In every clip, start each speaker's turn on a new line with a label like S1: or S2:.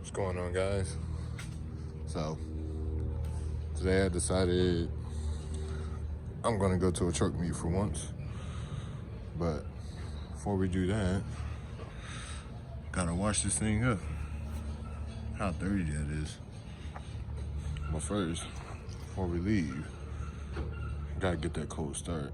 S1: What's going on, guys? So today I decided I'm gonna go to a truck meet for once, but before we do that, gotta wash this thing up. How dirty that is. But first, before we leave, gotta get that cold start.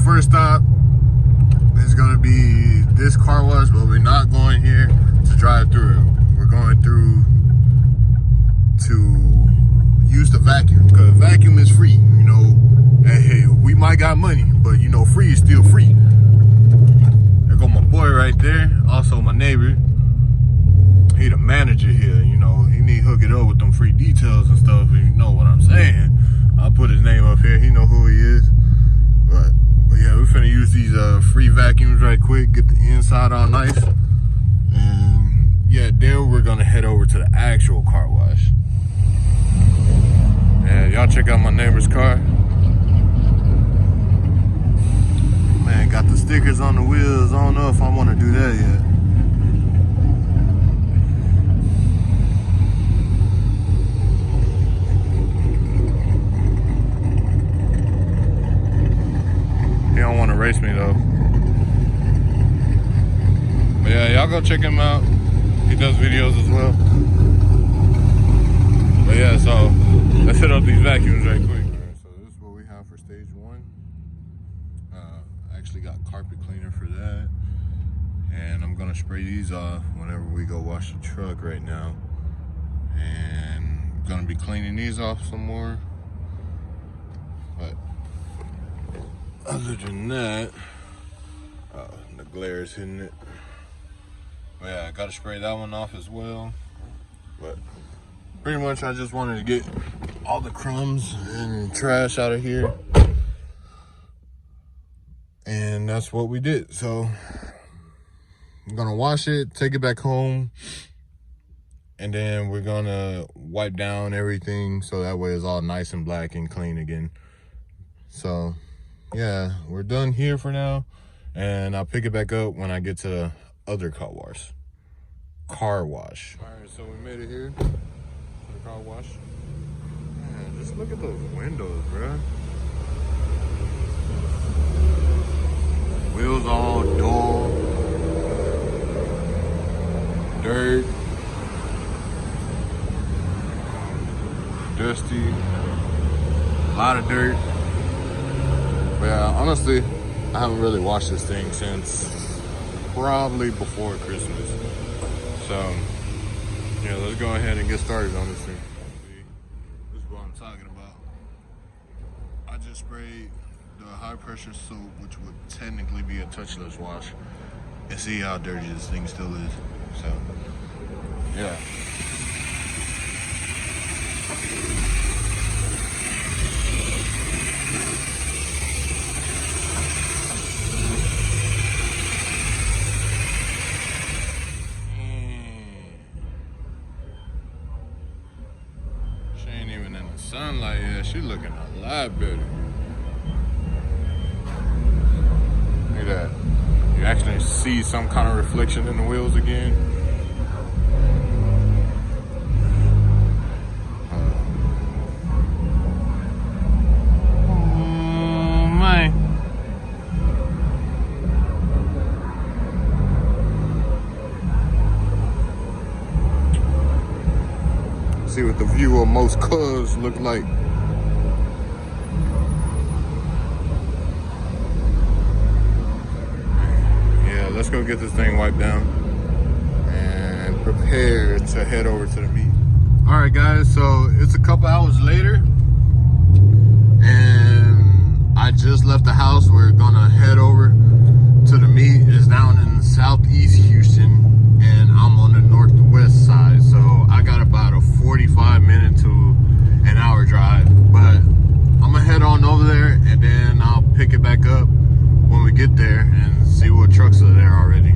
S1: First stop is going to be this car wash, but we're not going here to drive through. We're going through to use the vacuum, because vacuum is free, you know. And hey, we might got money, but you know, free is still free. There go my boy right there, also my neighbor. He the manager here, you know. He need to hook it up with them free details and stuff, if you know what I'm saying. I'll put his name up here, he know who he is. But yeah, we're finna use these free vacuums right quick, get the inside all nice. And yeah, then we're gonna head over to the actual car wash. Yeah, y'all check out my neighbor's car. Man, got the stickers on the wheels. I don't know if I wanna do that yet. He don't want to race me though. But yeah, y'all go check him out. He does videos as well. But yeah, so let's hit up these vacuums right quick. Alright, so this is what we have for stage one. I actually got carpet cleaner for that. And I'm gonna spray these off whenever we go wash the truck right now. And I'm gonna be cleaning these off some more. But other than that, the glare is hitting it. But yeah, I gotta spray that one off as well. But pretty much I just wanted to get all the crumbs and trash out of here. And that's what we did. So I'm gonna wash it, take it back home, and then we're gonna wipe down everything so that way it's all nice and black and clean again. So yeah, we're done here for now, and I'll pick it back up when I get to the other car wash. All right, so we made it here to the car wash. Man, just look at those windows, bro. Wheels all dull, dirt, dusty, a lot of dirt. But yeah, honestly, I haven't really washed this thing since probably before Christmas. So yeah, let's go ahead and get started on this thing. See, this is what I'm talking about. I just sprayed the high pressure soap, which would technically be a touchless wash, and see how dirty this thing still is. So yeah. Sunlight, yeah, she looking a lot better. Look at that. You actually see some kind of reflection in the wheels again. Oh my. See what the view of most cars look like. Yeah, let's go get this thing wiped down and prepare to head over to the meet. All right, guys, so it's a couple hours later, and just left the house. We're gonna head over to the meet. It's down in southeast Houston, and I'm on the northwest side. So I got about a 45-minute to an hour drive. But I'm gonna head on over there, and then I'll pick it back up when we get there and see what trucks are there already.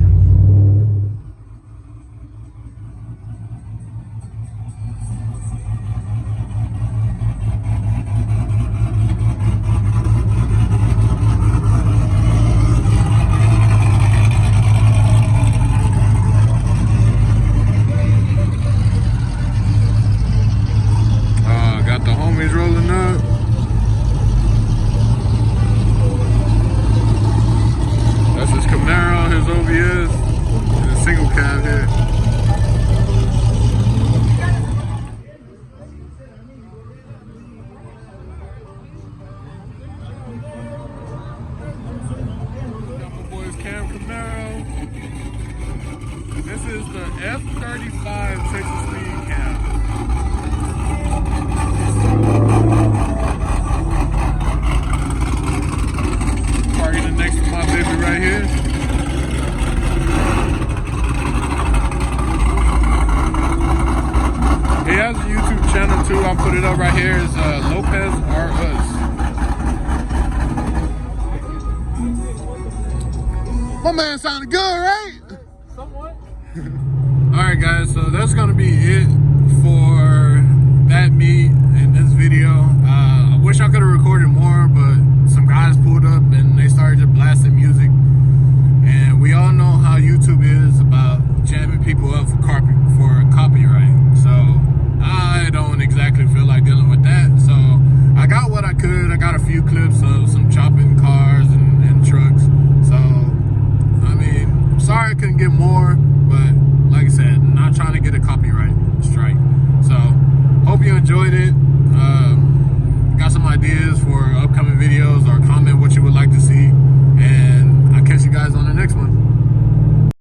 S1: Got the homies rolling up. That's his Camaro, his OBS, and a single cab here. Got my boy's Cam Camaro. This is the F35 Texas Speed cab. Parking next to my baby right here. He has a YouTube channel too. I'll put it up right here. It's Lopez R Us. My man sounded good, right?
S2: Somewhat.
S1: Alright guys, so that's gonna be it for that meet in this video. I wish I could have recorded more, but some guys pulled up and they started just blasting music, and we all know how YouTube is about jamming people up for copyright. So I don't exactly feel like dealing with that. So I got what I could. I got a few clips of some chopping cars and trucks. So I mean, I'm sorry I couldn't get more, but like I said, I'm not trying to get a copyright.